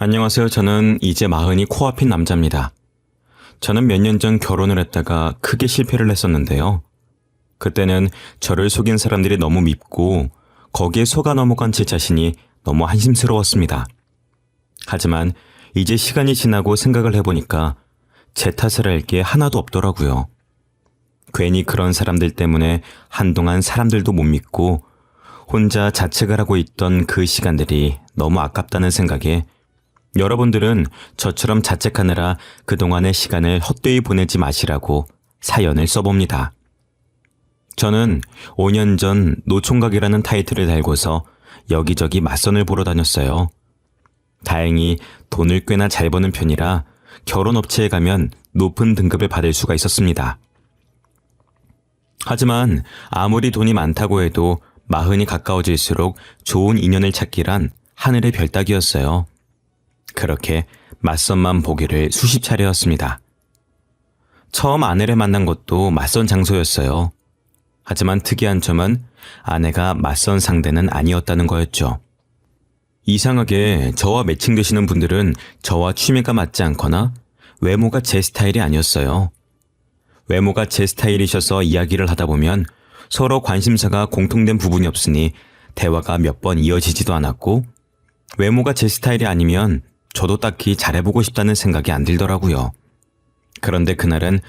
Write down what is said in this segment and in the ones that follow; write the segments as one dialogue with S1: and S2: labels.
S1: 안녕하세요. 저는 이제 마흔이 코앞인 남자입니다. 저는 몇 년 전 결혼을 했다가 크게 실패를 했었는데요. 그때는 저를 속인 사람들이 너무 밉고 거기에 속아 넘어간 제 자신이 너무 한심스러웠습니다. 하지만 이제 시간이 지나고 생각을 해보니까 제 탓을 할 게 하나도 없더라고요. 괜히 그런 사람들 때문에 한동안 사람들도 못 믿고 혼자 자책을 하고 있던 그 시간들이 너무 아깝다는 생각에 여러분들은 저처럼 자책하느라 그동안의 시간을 헛되이 보내지 마시라고 사연을 써봅니다. 저는 5년 전 노총각이라는 타이틀을 달고서 여기저기 맞선을 보러 다녔어요. 다행히 돈을 꽤나 잘 버는 편이라 결혼업체에 가면 높은 등급을 받을 수가 있었습니다. 하지만 아무리 돈이 많다고 해도 마흔이 가까워질수록 좋은 인연을 찾기란 하늘의 별 따기였어요. 그렇게 맞선만 보기를 수십 차례였습니다. 처음 아내를 만난 것도 맞선 장소였어요. 하지만 특이한 점은 아내가 맞선 상대는 아니었다는 거였죠. 이상하게 저와 매칭되시는 분들은 저와 취미가 맞지 않거나 외모가 제 스타일이 아니었어요. 외모가 제 스타일이셔서 이야기를 하다 보면 서로 관심사가 공통된 부분이 없으니 대화가 몇 번 이어지지도 않았고, 외모가 제 스타일이 아니면 저도 딱히 잘해보고 싶다는 생각이 안 들더라고요. 그런데 그날은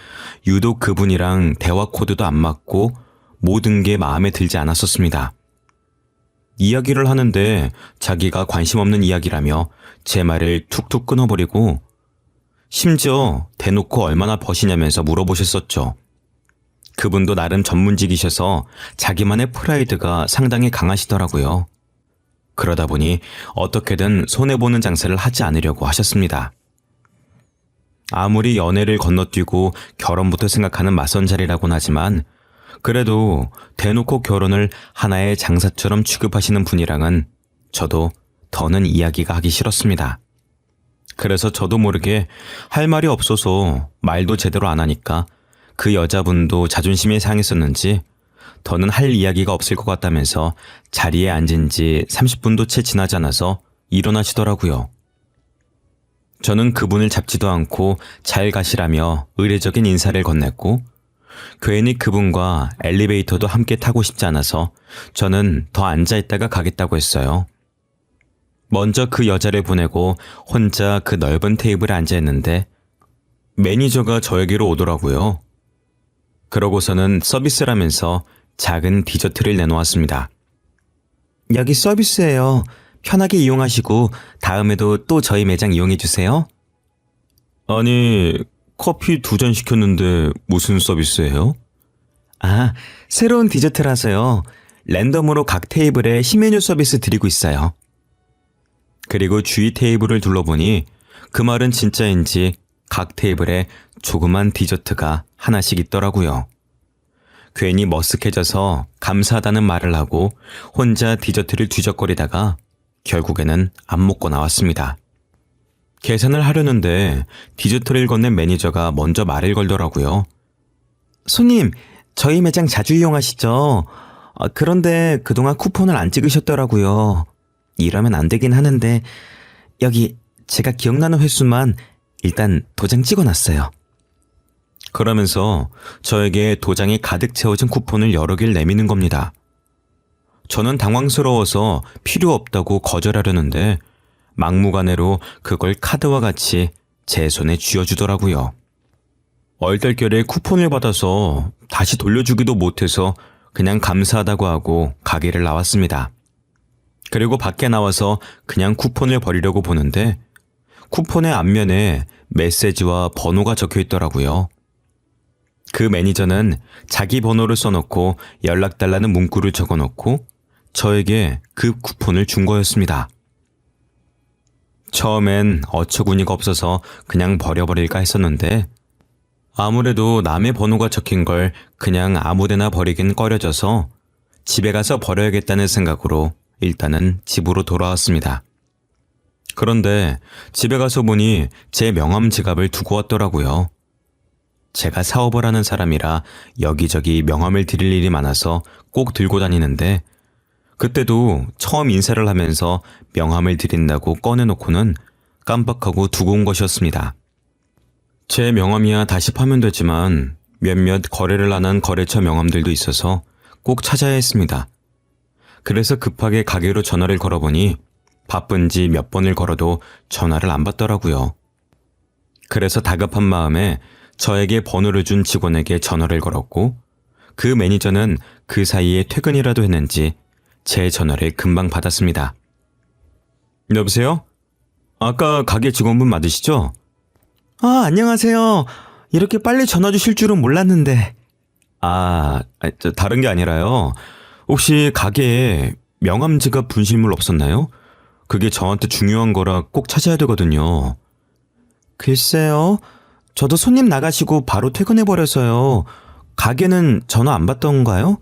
S1: 유독 그분이랑 대화 코드도 안 맞고 모든 게 마음에 들지 않았었습니다. 이야기를 하는데 자기가 관심 없는 이야기라며 제 말을 툭툭 끊어버리고, 심지어 대놓고 얼마나 버시냐면서 물어보셨었죠. 그분도 나름 전문직이셔서 자기만의 프라이드가 상당히 강하시더라고요. 그러다 보니 어떻게든 손해보는 장사를 하지 않으려고 하셨습니다. 아무리 연애를 건너뛰고 결혼부터 생각하는 맞선 자리라고는 하지만 그래도 대놓고 결혼을 하나의 장사처럼 취급하시는 분이랑은 저도 더는 이야기가 하기 싫었습니다. 그래서 저도 모르게 할 말이 없어서 말도 제대로 안 하니까 그 여자분도 자존심이 상했었는지 더는 할 이야기가 없을 것 같다면서 자리에 앉은 지 30분도 채 지나지 않아서 일어나시더라고요. 저는 그분을 잡지도 않고 잘 가시라며 의례적인 인사를 건넸고, 괜히 그분과 엘리베이터도 함께 타고 싶지 않아서 저는 더 앉아있다가 가겠다고 했어요. 먼저 그 여자를 보내고 혼자 그 넓은 테이블에 앉아있는데 매니저가 저에게로 오더라고요. 그러고서는 서비스라면서 작은 디저트를 내놓았습니다. 여기 서비스예요. 편하게 이용하시고 다음에도 또 저희 매장 이용해주세요. 아니, 커피 2잔 시켰는데 무슨 서비스예요? 아, 새로운 디저트라서요. 랜덤으로 각 테이블에 신메뉴 서비스 드리고 있어요. 그리고 주위 테이블을 둘러보니 그 말은 진짜인지 각 테이블에 조그만 디저트가 하나씩 있더라고요. 괜히 머쓱해져서 감사하다는 말을 하고 혼자 디저트를 뒤적거리다가 결국에는 안 먹고 나왔습니다. 계산을 하려는데 디저트를 건넨 매니저가 먼저 말을 걸더라고요. 손님, 저희 매장 자주 이용하시죠? 그런데 그동안 쿠폰을 안 찍으셨더라고요. 이러면 안 되긴 하는데 여기 제가 기억나는 횟수만 일단 도장 찍어놨어요. 그러면서 저에게 도장이 가득 채워진 쿠폰을 여러 개를 내미는 겁니다. 저는 당황스러워서 필요 없다고 거절하려는데 막무가내로 그걸 카드와 같이 제 손에 쥐어주더라고요. 얼떨결에 쿠폰을 받아서 다시 돌려주기도 못해서 그냥 감사하다고 하고 가게를 나왔습니다. 그리고 밖에 나와서 그냥 쿠폰을 버리려고 보는데 쿠폰의 앞면에 메시지와 번호가 적혀 있더라고요. 그 매니저는 자기 번호를 써놓고 연락달라는 문구를 적어놓고 저에게 그 쿠폰을 준 거였습니다. 처음엔 어처구니가 없어서 그냥 버려버릴까 했었는데 아무래도 남의 번호가 적힌 걸 그냥 아무데나 버리긴 꺼려져서 집에 가서 버려야겠다는 생각으로 일단은 집으로 돌아왔습니다. 그런데 집에 가서 보니 제 명함 지갑을 두고 왔더라고요. 제가 사업을 하는 사람이라 여기저기 명함을 드릴 일이 많아서 꼭 들고 다니는데 그때도 처음 인사를 하면서 명함을 드린다고 꺼내놓고는 깜빡하고 두고 온 것이었습니다. 제 명함이야 다시 파면 되지만 몇몇 거래를 안 한 거래처 명함들도 있어서 꼭 찾아야 했습니다. 그래서 급하게 가게로 전화를 걸어보니 바쁜지 몇 번을 걸어도 전화를 안 받더라고요. 그래서 다급한 마음에 저에게 번호를 준 직원에게 전화를 걸었고 그 매니저는 그 사이에 퇴근이라도 했는지 제 전화를 금방 받았습니다. 여보세요? 아까 가게 직원분 맞으시죠? 아, 안녕하세요. 이렇게 빨리 전화 주실 줄은 몰랐는데. 다른 게 아니라요. 혹시 가게에 명함 지갑 분실물 없었나요? 그게 저한테 중요한 거라 꼭 찾아야 되거든요. 글쎄요. 저도 손님 나가시고 바로 퇴근해버려서요. 가게는 전화 안 받던가요?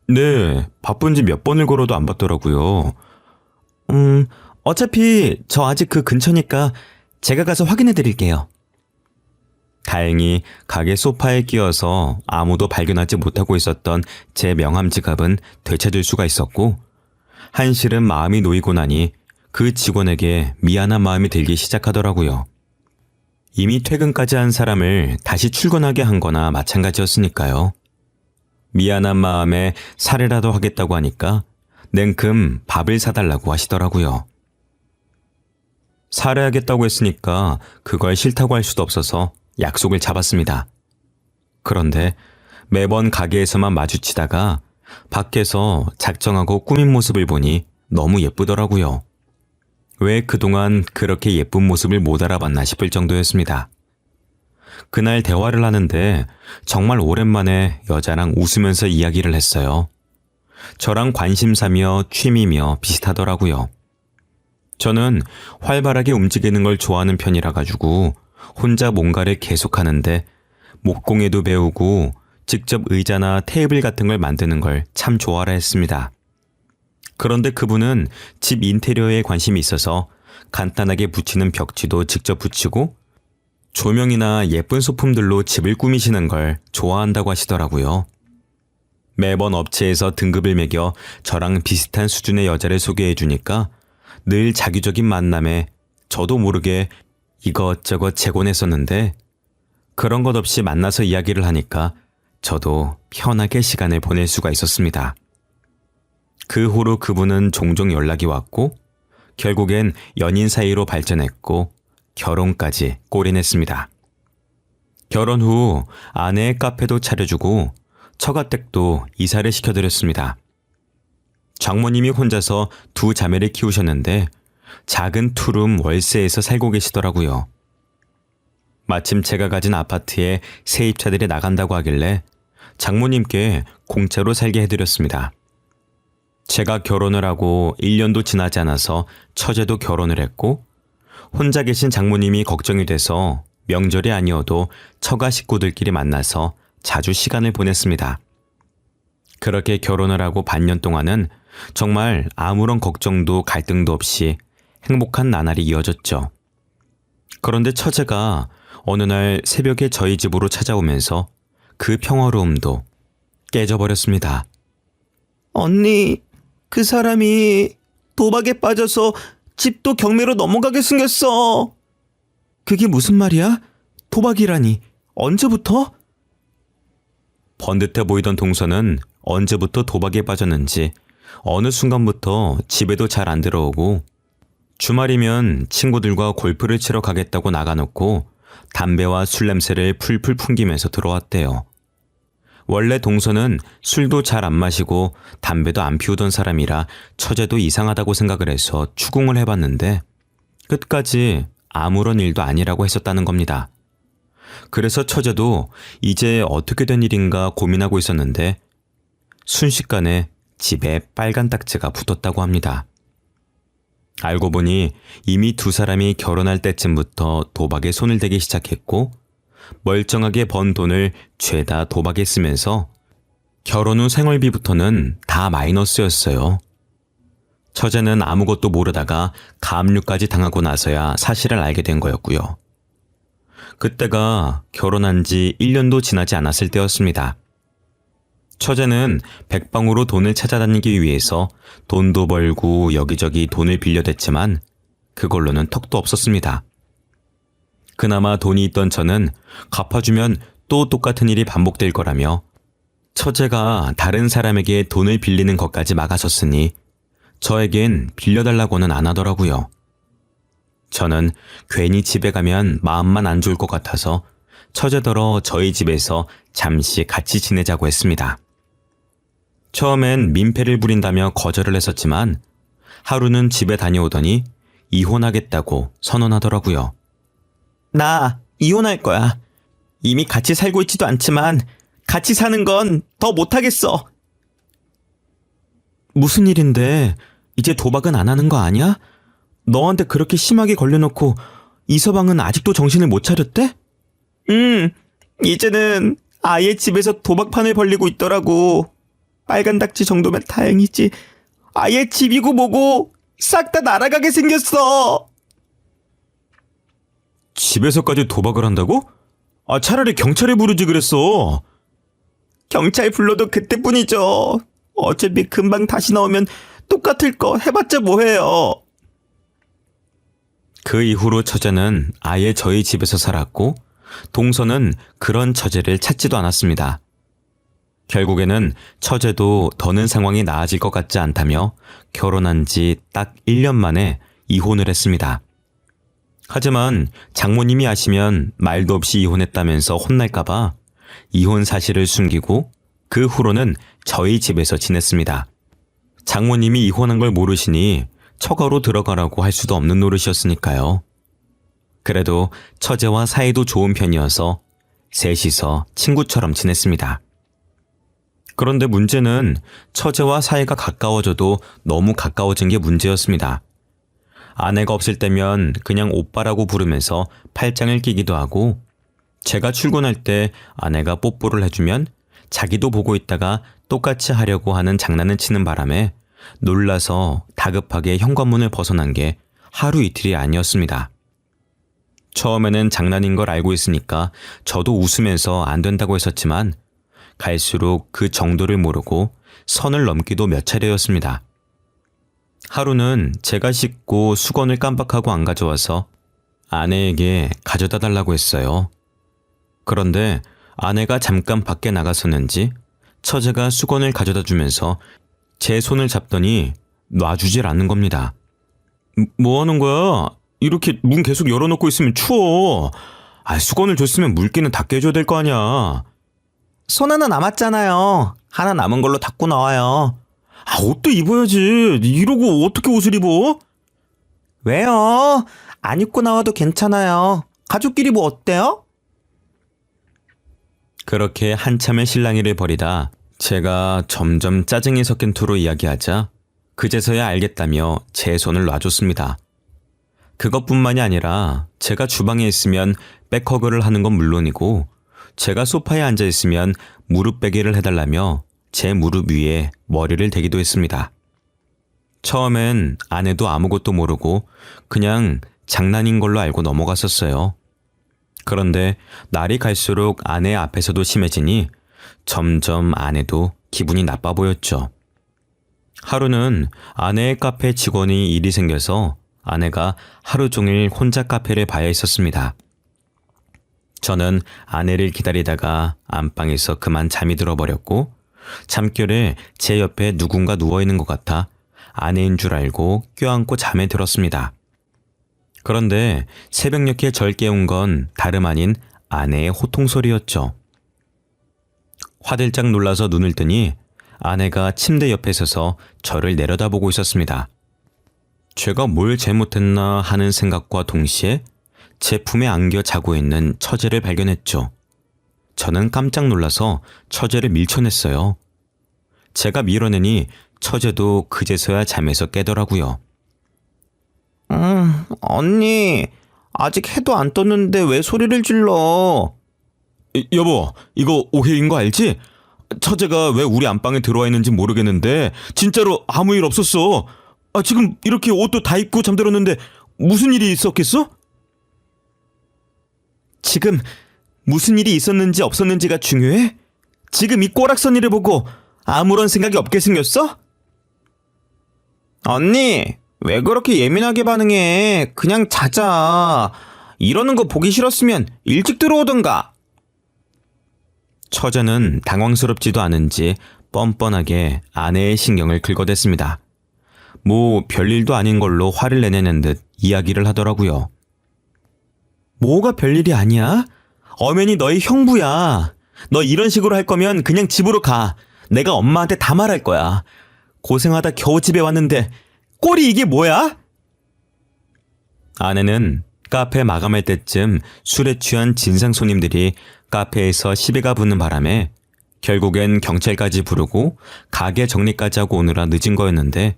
S1: 네, 바쁜지 몇 번을 걸어도 안 받더라고요. 어차피 저 아직 그 근처니까 제가 가서 확인해 드릴게요. 다행히 가게 소파에 끼어서 아무도 발견하지 못하고 있었던 제 명함 지갑은 되찾을 수가 있었고 한시름 마음이 놓이고 나니 그 직원에게 미안한 마음이 들기 시작하더라고요. 이미 퇴근까지 한 사람을 다시 출근하게 한 거나 마찬가지였으니까요. 미안한 마음에 사례라도 하겠다고 하니까 냉큼 밥을 사달라고 하시더라고요. 사례하겠다고 했으니까 그걸 싫다고 할 수도 없어서 약속을 잡았습니다. 그런데 매번 가게에서만 마주치다가 밖에서 작정하고 꾸민 모습을 보니 너무 예쁘더라고요. 왜 그동안 그렇게 예쁜 모습을 못 알아봤나 싶을 정도였습니다. 그날 대화를 하는데 정말 오랜만에 여자랑 웃으면서 이야기를 했어요. 저랑 관심사며 취미며 비슷하더라고요. 저는 활발하게 움직이는 걸 좋아하는 편이라 가지고 혼자 뭔가를 계속하는데 목공예도 배우고 직접 의자나 테이블 같은 걸 만드는 걸 참 좋아라 했습니다. 그런데 그분은 집 인테리어에 관심이 있어서 간단하게 붙이는 벽지도 직접 붙이고 조명이나 예쁜 소품들로 집을 꾸미시는 걸 좋아한다고 하시더라고요. 매번 업체에서 등급을 매겨 저랑 비슷한 수준의 여자를 소개해 주니까 늘 자기적인 만남에 저도 모르게 이것저것 재곤했었는데 그런 것 없이 만나서 이야기를 하니까 저도 편하게 시간을 보낼 수가 있었습니다. 그 후로 그분은 종종 연락이 왔고 결국엔 연인 사이로 발전했고 결혼까지 골인했습니다. 결혼 후 아내의 카페도 차려주고 처가댁도 이사를 시켜드렸습니다. 장모님이 혼자서 두 자매를 키우셨는데 작은 투룸 월세에서 살고 계시더라고요. 마침 제가 가진 아파트에 세입자들이 나간다고 하길래 장모님께 공짜로 살게 해드렸습니다. 제가 결혼을 하고 1년도 지나지 않아서 처제도 결혼을 했고 혼자 계신 장모님이 걱정이 돼서 명절이 아니어도 처가 식구들끼리 만나서 자주 시간을 보냈습니다. 그렇게 결혼을 하고 반년 동안은 정말 아무런 걱정도 갈등도 없이 행복한 나날이 이어졌죠. 그런데 처제가 어느 날 새벽에 저희 집으로 찾아오면서 그 평화로움도 깨져버렸습니다. 언니, 그 사람이 도박에 빠져서 집도 경매로 넘어가게 생겼어. 그게 무슨 말이야? 도박이라니. 언제부터? 번듯해 보이던 동서는 언제부터 도박에 빠졌는지 어느 순간부터 집에도 잘 안 들어오고 주말이면 친구들과 골프를 치러 가겠다고 나가놓고 담배와 술 냄새를 풀풀 풍기면서 들어왔대요. 원래 동서는 술도 잘 안 마시고 담배도 안 피우던 사람이라 처제도 이상하다고 생각을 해서 추궁을 해봤는데 끝까지 아무런 일도 아니라고 했었다는 겁니다. 그래서 처제도 이제 어떻게 된 일인가 고민하고 있었는데 순식간에 집에 빨간 딱지가 붙었다고 합니다. 알고 보니 이미 두 사람이 결혼할 때쯤부터 도박에 손을 대기 시작했고 멀쩡하게 번 돈을 죄다 도박에 쓰면서 결혼 후 생활비부터는 다 마이너스였어요. 처제는 아무것도 모르다가 가압류까지 당하고 나서야 사실을 알게 된 거였고요. 그때가 결혼한 지 1년도 지나지 않았을 때였습니다. 처제는 백방으로 돈을 찾아다니기 위해서 돈도 벌고 여기저기 돈을 빌려댔지만 그걸로는 턱도 없었습니다. 그나마 돈이 있던 저는 갚아주면 또 똑같은 일이 반복될 거라며 처제가 다른 사람에게 돈을 빌리는 것까지 막아섰으니 저에겐 빌려달라고는 안 하더라고요. 저는 괜히 집에 가면 마음만 안 좋을 것 같아서 처제더러 저희 집에서 잠시 같이 지내자고 했습니다. 처음엔 민폐를 부린다며 거절을 했었지만 하루는 집에 다녀오더니 이혼하겠다고 선언하더라고요. 나 이혼할 거야. 이미 같이 살고 있지도 않지만 같이 사는 건 더 못하겠어. 무슨 일인데 이제 도박은 안 하는 거 아니야? 너한테 그렇게 심하게 걸려놓고 이서방은 아직도 정신을 못 차렸대? 이제는 아예 집에서 도박판을 벌리고 있더라고. 빨간 닥지 정도면 다행이지. 아예 집이고 뭐고 싹 다 날아가게 생겼어. 집에서까지 도박을 한다고? 차라리 경찰에 부르지 그랬어. 경찰 불러도 그때뿐이죠. 어차피 금방 다시 나오면 똑같을 거 해봤자 뭐해요. 그 이후로 처제는 아예 저희 집에서 살았고 동서는 그런 처제를 찾지도 않았습니다. 결국에는 처제도 더는 상황이 나아질 것 같지 않다며 결혼한 지 딱 1년 만에 이혼을 했습니다. 하지만 장모님이 아시면 말도 없이 이혼했다면서 혼날까봐 이혼 사실을 숨기고 그 후로는 저희 집에서 지냈습니다. 장모님이 이혼한 걸 모르시니 처가로 들어가라고 할 수도 없는 노릇이었으니까요. 그래도 처제와 사이도 좋은 편이어서 셋이서 친구처럼 지냈습니다. 그런데 문제는 처제와 사이가 가까워져도 너무 가까워진 게 문제였습니다. 아내가 없을 때면 그냥 오빠라고 부르면서 팔짱을 끼기도 하고 제가 출근할 때 아내가 뽀뽀를 해주면 자기도 보고 있다가 똑같이 하려고 하는 장난을 치는 바람에 놀라서 다급하게 현관문을 벗어난 게 하루 이틀이 아니었습니다. 처음에는 장난인 걸 알고 있으니까 저도 웃으면서 안 된다고 했었지만 갈수록 그 정도를 모르고 선을 넘기도 몇 차례였습니다. 하루는 제가 씻고 수건을 깜빡하고 안 가져와서 아내에게 가져다 달라고 했어요. 그런데 아내가 잠깐 밖에 나갔었는지 처제가 수건을 가져다 주면서 제 손을 잡더니 놔주질 않는 겁니다. 뭐 하는 거야? 이렇게 문 계속 열어놓고 있으면 추워. 수건을 줬으면 물기는 다 깨줘야 될 거 아니야. 손 하나 남았잖아요. 하나 남은 걸로 닦고 나와요. 옷도 입어야지. 이러고 어떻게 옷을 입어? 왜요? 안 입고 나와도 괜찮아요. 가족끼리 뭐 어때요? 그렇게 한참의 실랑이를 벌이다 제가 점점 짜증이 섞인 투로 이야기하자 그제서야 알겠다며 제 손을 놔줬습니다. 그것뿐만이 아니라 제가 주방에 있으면 백허그를 하는 건 물론이고 제가 소파에 앉아 있으면 무릎 베기를 해달라며 제 무릎 위에 머리를 대기도 했습니다. 처음엔 아내도 아무것도 모르고 그냥 장난인 걸로 알고 넘어갔었어요. 그런데 날이 갈수록 아내 앞에서도 심해지니 점점 아내도 기분이 나빠 보였죠. 하루는 아내의 카페 직원이 일이 생겨서 아내가 하루 종일 혼자 카페를 봐야 했었습니다. 저는 아내를 기다리다가 안방에서 그만 잠이 들어버렸고 잠결에 제 옆에 누군가 누워있는 것 같아 아내인 줄 알고 껴안고 잠에 들었습니다. 그런데 새벽녘에 절 깨운 건 다름 아닌 아내의 호통소리였죠. 화들짝 놀라서 눈을 뜨니 아내가 침대 옆에 서서 저를 내려다보고 있었습니다. 제가 뭘 잘못했나 하는 생각과 동시에 제 품에 안겨 자고 있는 처제를 발견했죠. 저는 깜짝 놀라서 처제를 밀쳐냈어요. 제가 밀어내니 처제도 그제서야 잠에서 깨더라고요. 언니, 아직 해도 안 떴는데 왜 소리를 질러? 여보, 이거 오해인 거 알지? 처제가 왜 우리 안방에 들어와 있는지 모르겠는데 진짜로 아무 일 없었어. 지금 이렇게 옷도 다 입고 잠들었는데 무슨 일이 있었겠어? 지금 무슨 일이 있었는지 없었는지가 중요해? 지금 이 꼬락서니를 보고 아무런 생각이 없게 생겼어? 언니, 왜 그렇게 예민하게 반응해? 그냥 자자. 이러는 거 보기 싫었으면 일찍 들어오던가. 처제는 당황스럽지도 않은지 뻔뻔하게 아내의 신경을 긁어댔습니다. 뭐 별일도 아닌 걸로 화를 내내는 듯 이야기를 하더라고요. 뭐가 별일이 아니야? 엄연히 너희 형부야. 너 이런 식으로 할 거면 그냥 집으로 가. 내가 엄마한테 다 말할 거야. 고생하다 겨우 집에 왔는데 꼴이 이게 뭐야? 아내는 카페 마감할 때쯤 술에 취한 진상 손님들이 카페에서 시비가 붙는 바람에 결국엔 경찰까지 부르고 가게 정리까지 하고 오느라 늦은 거였는데,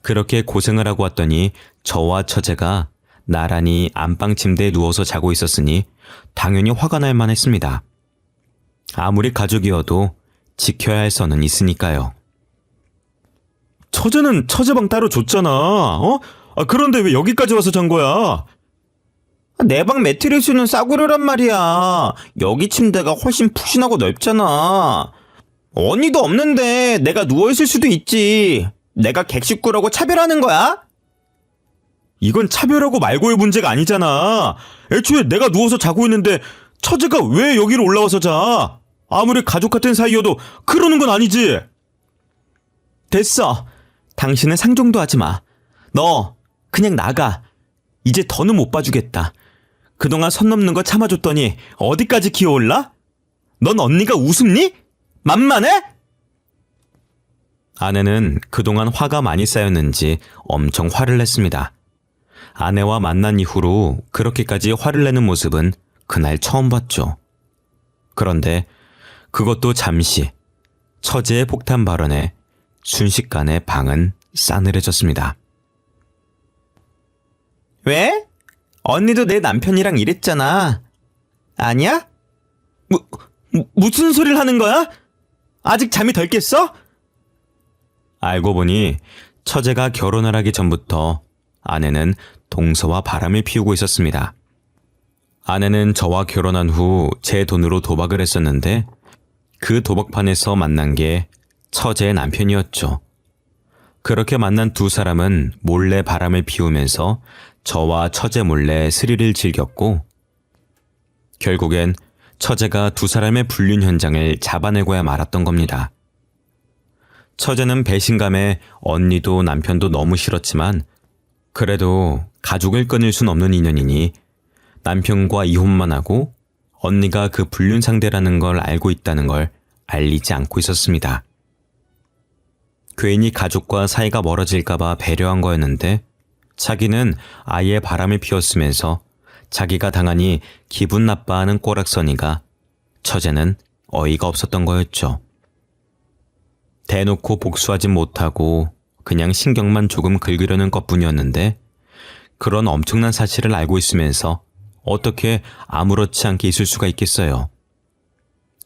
S1: 그렇게 고생을 하고 왔더니 저와 처제가 나란히 안방 침대에 누워서 자고 있었으니 당연히 화가 날 만했습니다. 아무리 가족이어도 지켜야 할 선은 있으니까요. 처제는 처제방 따로 줬잖아. 그런데 왜 여기까지 와서 잔 거야? 내 방 매트리스는 싸구려란 말이야. 여기 침대가 훨씬 푹신하고 넓잖아. 언니도 없는데 내가 누워있을 수도 있지. 내가 객식구라고 차별하는 거야? 이건 차별하고 말고의 문제가 아니잖아. 애초에 내가 누워서 자고 있는데 처제가 왜 여기로 올라와서 자? 아무리 가족 같은 사이여도 그러는 건 아니지. 됐어. 당신은 상종도 하지 마. 너 그냥 나가. 이제 더는 못 봐주겠다. 그동안 선 넘는 거 참아줬더니 어디까지 기어올라? 넌 언니가 우습니? 만만해? 아내는 그동안 화가 많이 쌓였는지 엄청 화를 냈습니다. 아내와 만난 이후로 그렇게까지 화를 내는 모습은 그날 처음 봤죠. 그런데 그것도 잠시, 처제의 폭탄 발언에 순식간에 방은 싸늘해졌습니다. 왜? 언니도 내 남편이랑 이랬잖아. 아니야? 무슨 소리를 하는 거야? 아직 잠이 덜 깼어? 알고 보니 처제가 결혼을 하기 전부터 아내는 동서와 바람을 피우고 있었습니다. 아내는 저와 결혼한 후 제 돈으로 도박을 했었는데, 그 도박판에서 만난 게 처제의 남편이었죠. 그렇게 만난 두 사람은 몰래 바람을 피우면서 저와 처제 몰래 스릴을 즐겼고, 결국엔 처제가 두 사람의 불륜 현장을 잡아내고야 말았던 겁니다. 처제는 배신감에 언니도 남편도 너무 싫었지만, 그래도 가족을 끊을 순 없는 인연이니 남편과 이혼만 하고 언니가 그 불륜 상대라는 걸 알고 있다는 걸 알리지 않고 있었습니다. 괜히 가족과 사이가 멀어질까봐 배려한 거였는데, 자기는 아예 바람을 피웠으면서 자기가 당하니 기분 나빠하는 꼬락서니가 처제는 어이가 없었던 거였죠. 대놓고 복수하진 못하고 그냥 신경만 조금 긁으려는 것뿐이었는데, 그런 엄청난 사실을 알고 있으면서 어떻게 아무렇지 않게 있을 수가 있겠어요.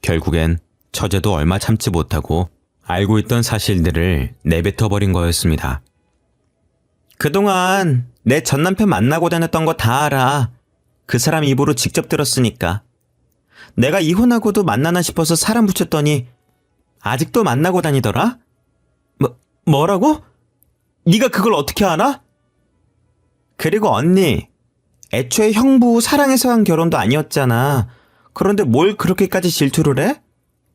S1: 결국엔 처제도 얼마 참지 못하고 알고 있던 사실들을 내뱉어버린 거였습니다. 그동안 내 전남편 만나고 다녔던 거 다 알아. 그 사람 입으로 직접 들었으니까. 내가 이혼하고도 만나나 싶어서 사람 붙였더니 아직도 만나고 다니더라? 뭐라고? 네가 그걸 어떻게 알아? 그리고 언니, 애초에 형부 사랑해서 한 결혼도 아니었잖아. 그런데 뭘 그렇게까지 질투를 해?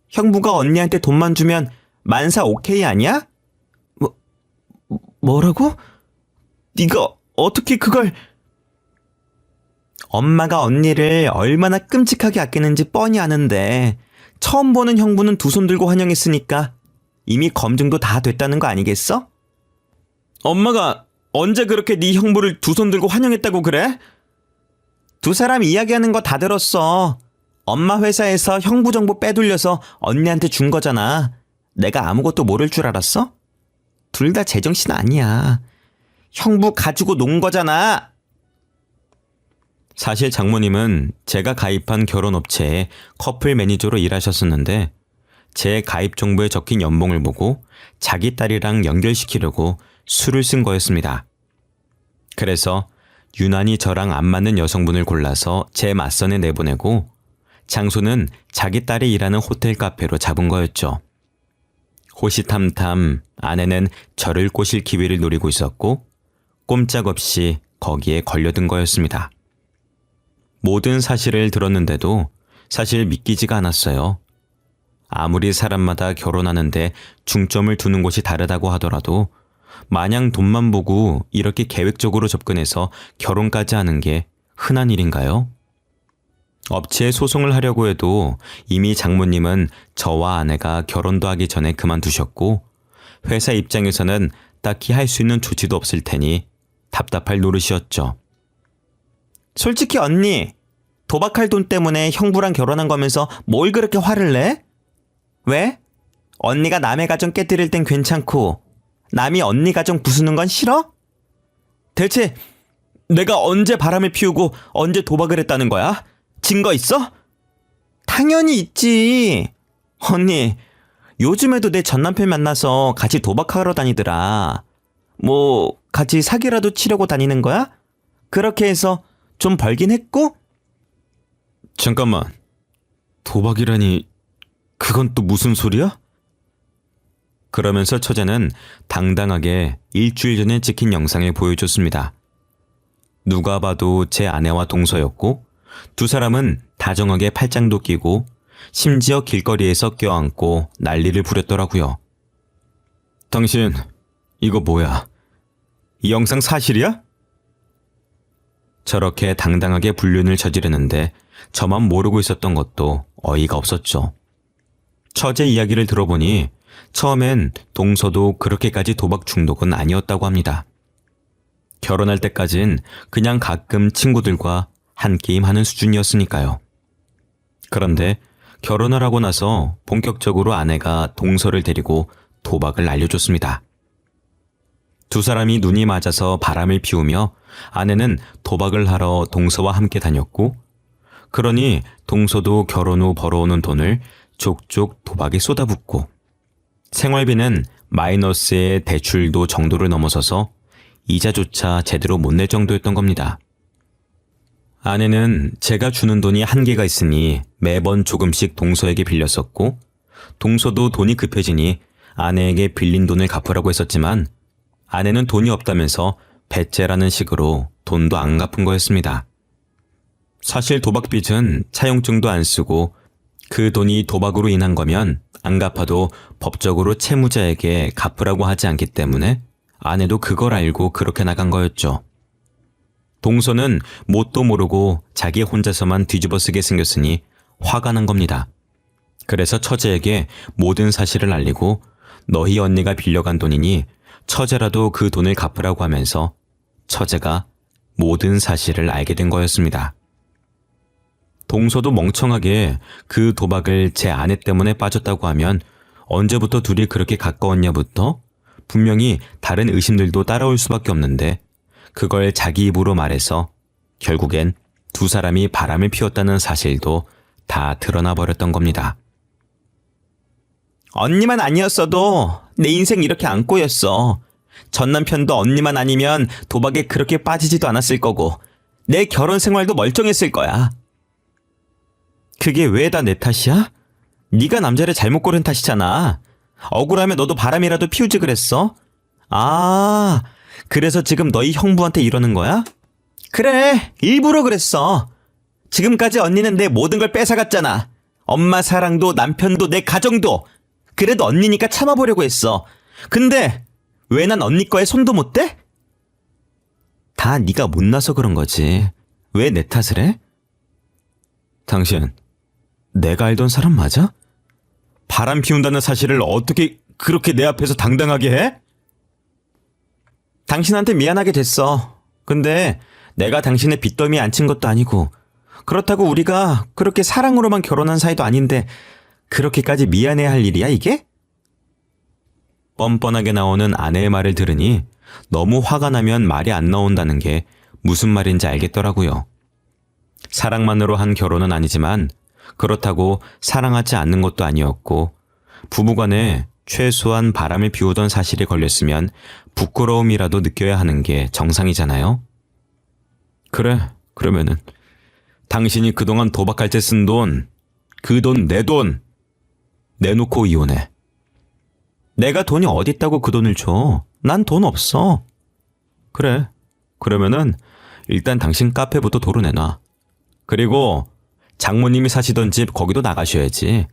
S1: 형부가 언니한테 돈만 주면 만사 오케이 아니야? 뭐라고? 네가 어떻게 그걸... 엄마가 언니를 얼마나 끔찍하게 아끼는지 뻔히 아는데 처음 보는 형부는 두 손 들고 환영했으니까 이미 검증도 다 됐다는 거 아니겠어? 엄마가 언제 그렇게 네 형부를 두 손 들고 환영했다고 그래? 두 사람 이야기하는 거 다 들었어. 엄마 회사에서 형부 정보 빼돌려서 언니한테 준 거잖아. 내가 아무것도 모를 줄 알았어? 둘 다 제정신 아니야. 형부 가지고 논 거잖아. 사실 장모님은 제가 가입한 결혼업체에 커플 매니저로 일하셨었는데, 제 가입 정보에 적힌 연봉을 보고 자기 딸이랑 연결시키려고 수를 쓴 거였습니다. 그래서 유난히 저랑 안 맞는 여성분을 골라서 제 맞선에 내보내고, 장소는 자기 딸이 일하는 호텔 카페로 잡은 거였죠. 호시탐탐 아내는 저를 꼬실 기회를 노리고 있었고, 꼼짝없이 거기에 걸려든 거였습니다. 모든 사실을 들었는데도 사실 믿기지가 않았어요. 아무리 사람마다 결혼하는데 중점을 두는 곳이 다르다고 하더라도 마냥 돈만 보고 이렇게 계획적으로 접근해서 결혼까지 하는 게 흔한 일인가요? 업체에 소송을 하려고 해도 이미 장모님은 저와 아내가 결혼도 하기 전에 그만두셨고 회사 입장에서는 딱히 할 수 있는 조치도 없을 테니 답답할 노릇이었죠. 솔직히 언니, 도박할 돈 때문에 형부랑 결혼한 거면서 뭘 그렇게 화를 내? 왜? 언니가 남의 가정 깨뜨릴 땐 괜찮고 남이 언니 가정 부수는 건 싫어? 대체 내가 언제 바람을 피우고 언제 도박을 했다는 거야? 증거 있어? 당연히 있지. 언니, 요즘에도 내 전남편 만나서 같이 도박하러 다니더라. 뭐 같이 사기라도 치려고 다니는 거야? 그렇게 해서 좀 벌긴 했고?
S2: 잠깐만. 도박이라니 그건 또 무슨 소리야?
S1: 그러면서 처제는 당당하게 일주일 전에 찍힌 영상을 보여줬습니다. 누가 봐도 제 아내와 동서였고 두 사람은 다정하게 팔짱도 끼고 심지어 길거리에서 껴안고 난리를 부렸더라고요.
S2: 당신 이거 뭐야? 이 영상 사실이야?
S1: 저렇게 당당하게 불륜을 저지르는데 저만 모르고 있었던 것도 어이가 없었죠. 처제 이야기를 들어보니 처음엔 동서도 그렇게까지 도박 중독은 아니었다고 합니다. 결혼할 때까진 그냥 가끔 친구들과 한 게임 하는 수준이었으니까요. 그런데 결혼을 하고 나서 본격적으로 아내가 동서를 데리고 도박을 알려줬습니다. 두 사람이 눈이 맞아서 바람을 피우며 아내는 도박을 하러 동서와 함께 다녔고, 그러니 동서도 결혼 후 벌어오는 돈을 족족 도박에 쏟아붓고, 생활비는 마이너스의 대출도 정도를 넘어서서 이자조차 제대로 못 낼 정도였던 겁니다. 아내는 제가 주는 돈이 한계가 있으니 매번 조금씩 동서에게 빌렸었고, 동서도 돈이 급해지니 아내에게 빌린 돈을 갚으라고 했었지만 아내는 돈이 없다면서 배째라는 식으로 돈도 안 갚은 거였습니다. 사실 도박빚은 차용증도 안 쓰고 그 돈이 도박으로 인한 거면 안 갚아도 법적으로 채무자에게 갚으라고 하지 않기 때문에 아내도 그걸 알고 그렇게 나간 거였죠. 동서는 뭣도 모르고 자기 혼자서만 뒤집어 쓰게 생겼으니 화가 난 겁니다. 그래서 처제에게 모든 사실을 알리고 너희 언니가 빌려간 돈이니 처제라도 그 돈을 갚으라고 하면서 처제가 모든 사실을 알게 된 거였습니다. 동서도 멍청하게 그 도박을 제 아내 때문에 빠졌다고 하면 언제부터 둘이 그렇게 가까웠냐부터 분명히 다른 의심들도 따라올 수밖에 없는데 그걸 자기 입으로 말해서 결국엔 두 사람이 바람을 피웠다는 사실도 다 드러나 버렸던 겁니다. 언니만 아니었어도 내 인생 이렇게 안 꼬였어. 전 남편도 언니만 아니면 도박에 그렇게 빠지지도 않았을 거고 내 결혼 생활도 멀쩡했을 거야. 그게 왜 다 내 탓이야? 네가 남자를 잘못 고른 탓이잖아. 억울하면 너도 바람이라도 피우지 그랬어? 아, 그래서 지금 너희 형부한테 이러는 거야? 그래, 일부러 그랬어. 지금까지 언니는 내 모든 걸 뺏어갔잖아. 엄마 사랑도 남편도 내 가정도. 그래도 언니니까 참아보려고 했어. 근데 왜 난 언니 거에 손도 못 대? 다 네가 못나서 그런 거지. 왜 내 탓을 해?
S2: 당신 내가 알던 사람 맞아? 바람 피운다는 사실을 어떻게 그렇게 내 앞에서 당당하게 해?
S1: 당신한테 미안하게 됐어. 근데 내가 당신의 빚더미에 앉힌 것도 아니고 그렇다고 우리가 그렇게 사랑으로만 결혼한 사이도 아닌데 그렇게까지 미안해야 할 일이야 이게? 뻔뻔하게 나오는 아내의 말을 들으니 너무 화가 나면 말이 안 나온다는 게 무슨 말인지 알겠더라고요. 사랑만으로 한 결혼은 아니지만 그렇다고 사랑하지 않는 것도 아니었고 부부간에 최소한 바람을 피우던 사실이 걸렸으면 부끄러움이라도 느껴야 하는 게 정상이잖아요.
S2: 그래, 그러면은 당신이 그동안 도박할 때 쓴 돈, 그 돈 내 돈 내놓고 이혼해.
S1: 내가 돈이 어딨다고 그 돈을 줘. 난 돈 없어.
S2: 그래, 그러면은 일단 당신 카페부터 도로 내놔. 그리고 장모님이 사시던 집 거기도 나가셔야지.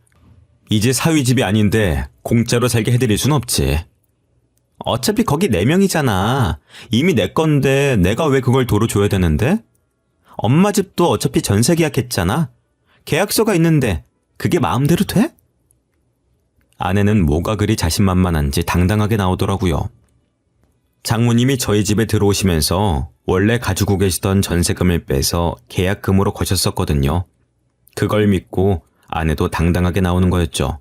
S2: 이제 사위 집이 아닌데 공짜로 살게 해드릴 순 없지. 어차피 거기 4명이잖아. 이미 내 건데 내가 왜 그걸 도로 줘야 되는데? 엄마 집도 어차피 전세 계약했잖아. 계약서가 있는데 그게 마음대로 돼? 아내는 뭐가 그리 자신만만한지 당당하게 나오더라고요. 장모님이 저희 집에 들어오시면서 원래 가지고 계시던 전세금을 빼서 계약금으로 거셨었거든요. 그걸 믿고 아내도 당당하게 나오는 거였죠.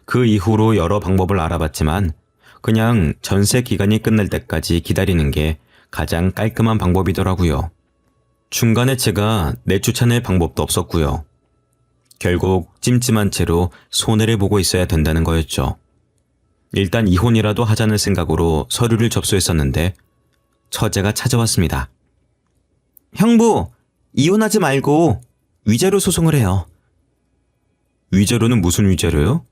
S2: 그 이후로 여러 방법을 알아봤지만 그냥 전세 기간이 끝날 때까지 기다리는 게 가장 깔끔한 방법이더라고요. 중간에 제가 내쫓아낼 방법도 없었고요. 결국 찜찜한 채로 손해를 보고 있어야 된다는 거였죠. 일단 이혼이라도 하자는 생각으로 서류를 접수했었는데 처제가 찾아왔습니다. 형부, 이혼하지 말고 위자료 소송을 해요. 위자료는 무슨 위자료요?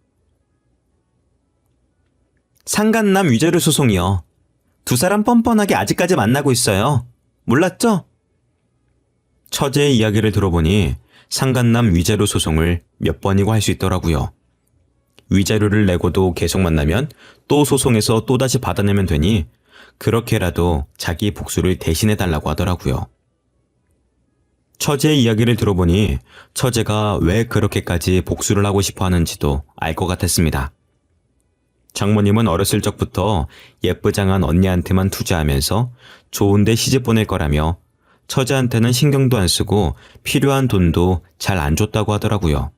S2: 상간남 위자료 소송이요. 두 사람 뻔뻔하게 아직까지 만나고 있어요. 몰랐죠? 처제의 이야기를 들어보니 상간남 위자료 소송을 몇 번이고 할 수 있더라고요. 위자료를 내고도 계속 만나면 또 소송해서 또다시 받아내면 되니 그렇게라도 자기 복수를 대신해달라고 하더라고요. 처제의 이야기를 들어보니 처제가 왜 그렇게까지 복수를 하고 싶어 하는지도 알 것 같았습니다. 장모님은 어렸을 적부터 예쁘장한 언니한테만 투자하면서 좋은데 시집 보낼 거라며 처제한테는 신경도 안 쓰고 필요한 돈도 잘 안 줬다고 하더라고요.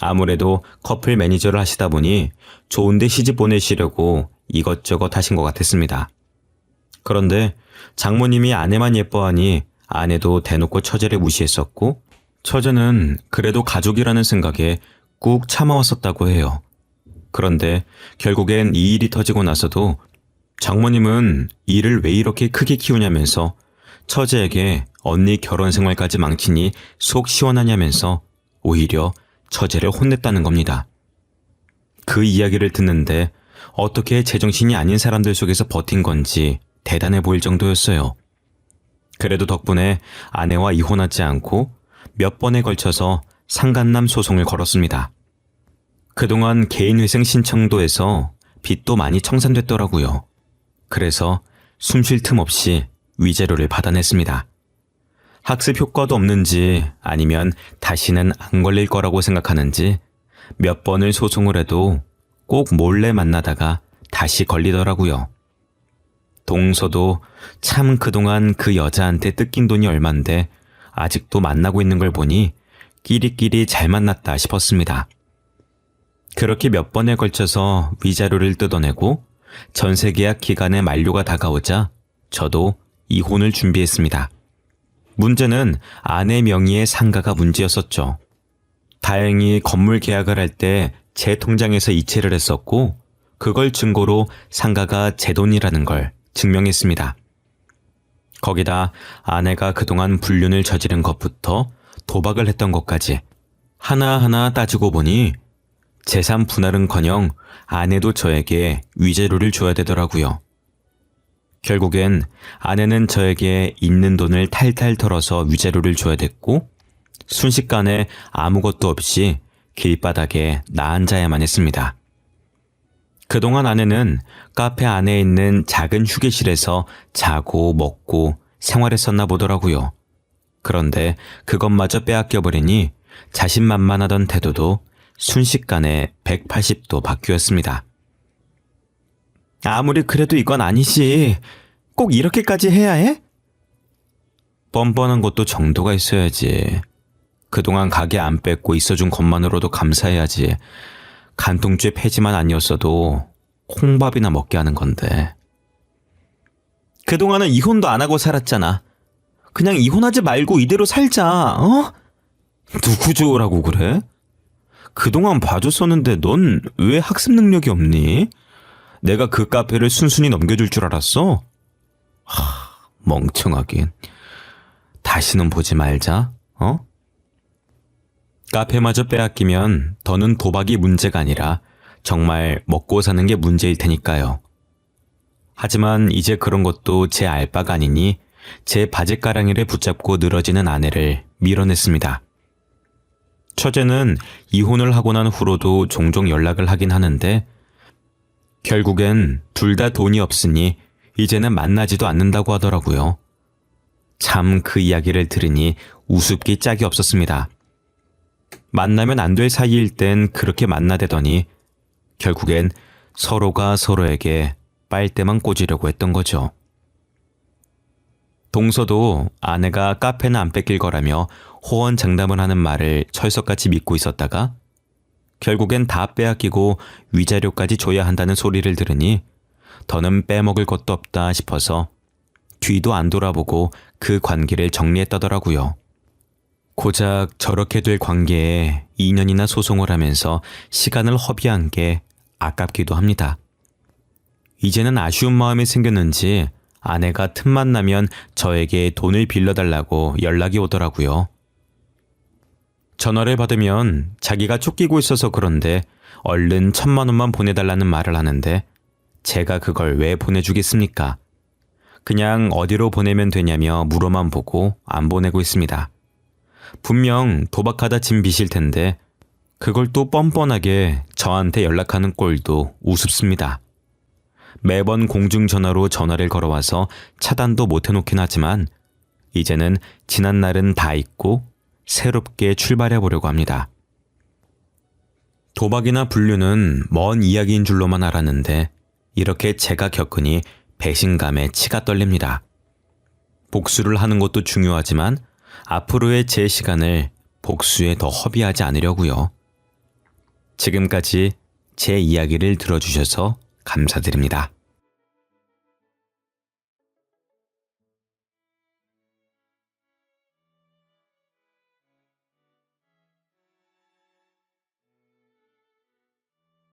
S2: 아무래도 커플 매니저를 하시다 보니 좋은데 시집 보내시려고 이것저것 하신 것 같았습니다. 그런데 장모님이 아내만 예뻐하니 아내도 대놓고 처제를 무시했었고 처제는 그래도 가족이라는 생각에 꾹 참아왔었다고 해요. 그런데 결국엔 이 일이 터지고 나서도 장모님은 일을 왜 이렇게 크게 키우냐면서 처제에게 언니 결혼 생활까지 망치니 속 시원하냐면서 오히려 처제를 혼냈다는 겁니다. 그 이야기를 듣는데 어떻게 제정신이 아닌 사람들 속에서 버틴 건지 대단해 보일 정도였어요. 그래도 덕분에 아내와 이혼하지 않고 몇 번에 걸쳐서 상간남 소송을 걸었습니다. 그동안 개인회생 신청도 해서 빚도 많이 청산됐더라고요. 그래서 숨 쉴 틈 없이 위자료를 받아냈습니다. 학습 효과도 없는지 아니면 다시는 안 걸릴 거라고 생각하는지 몇 번을 소송을 해도 꼭 몰래 만나다가 다시 걸리더라고요. 동서도 참 그동안 그 여자한테 뜯긴 돈이 얼만데 아직도 만나고 있는 걸 보니 끼리끼리 잘 만났다 싶었습니다. 그렇게 몇 번에 걸쳐서 위자료를 뜯어내고 전세계약 기간의 만료가 다가오자 저도 이혼을 준비했습니다. 문제는 아내 명의의 상가가 문제였었죠. 다행히 건물 계약을 할 때 제 통장에서 이체를 했었고 그걸 증거로 상가가 제 돈이라는 걸 증명했습니다. 거기다 아내가 그동안 불륜을 저지른 것부터 도박을 했던 것까지 하나하나 따지고 보니 재산 분할은커녕 아내도 저에게 위자료를 줘야 되더라고요. 결국엔 아내는 저에게 있는 돈을 탈탈 털어서 위자료를 줘야 됐고 순식간에 아무것도 없이 길바닥에 나 앉아야만 했습니다. 그동안 아내는 카페 안에 있는 작은 휴게실에서 자고 먹고 생활했었나 보더라고요. 그런데 그것마저 빼앗겨버리니 자신만만하던 태도도 순식간에 180도 바뀌었습니다. 아무리 그래도 이건 아니지. 꼭 이렇게까지 해야 해? 뻔뻔한 것도 정도가 있어야지. 그동안 가게 안 뺏고 있어준 것만으로도 감사해야지. 간통죄 폐지만 아니었어도 콩밥이나 먹게 하는 건데. 그동안은 이혼도 안 하고 살았잖아. 그냥 이혼하지 말고 이대로 살자, 어? 누구 좋으라고 그래? 그동안 봐줬었는데 넌 왜 학습 능력이 없니? 내가 그 카페를 순순히 넘겨줄 줄 알았어? 멍청하긴. 다시는 보지 말자, 어? 카페마저 빼앗기면 더는 도박이 문제가 아니라 정말 먹고 사는 게 문제일 테니까요.
S1: 하지만 이제 그런 것도 제 알바가 아니니 제 바짓가랑이를 붙잡고 늘어지는 아내를 밀어냈습니다. 처제는 이혼을 하고 난 후로도 종종 연락을 하긴 하는데 결국엔 둘 다 돈이 없으니 이제는 만나지도 않는다고 하더라고요. 참 그 이야기를 들으니 우습기 짝이 없었습니다. 만나면 안 될 사이일 땐 그렇게 만나대더니 결국엔 서로가 서로에게 빨대만 꽂으려고 했던 거죠. 동서도 아내가 카페는 안 뺏길 거라며 호언장담을 하는 말을 철석같이 믿고 있었다가 결국엔 다 빼앗기고 위자료까지 줘야 한다는 소리를 들으니 더는 빼먹을 것도 없다 싶어서 뒤도 안 돌아보고 그 관계를 정리했다더라고요. 고작 저렇게 될 관계에 2년이나 소송을 하면서 시간을 허비한 게 아깝기도 합니다. 이제는 아쉬운 마음이 생겼는지 아내가 틈만 나면 저에게 돈을 빌려달라고 연락이 오더라고요. 전화를 받으면 자기가 쫓기고 있어서 그런데 얼른 1,000만 원만 보내달라는 말을 하는데 제가 그걸 왜 보내주겠습니까? 그냥 어디로 보내면 되냐며 물어만 보고 안 보내고 있습니다. 분명 도박하다 진 빚일 텐데 그걸 또 뻔뻔하게 저한테 연락하는 꼴도 우습습니다. 매번 공중전화로 전화를 걸어와서 차단도 못 해놓긴 하지만 이제는 지난 날은 다 잊고 새롭게 출발해 보려고 합니다. 도박이나 불륜은 먼 이야기인 줄로만 알았는데 이렇게 제가 겪으니 배신감에 치가 떨립니다. 복수를 하는 것도 중요하지만 앞으로의 제 시간을 복수에 더 허비하지 않으려고요. 지금까지 제 이야기를 들어주셔서 감사드립니다.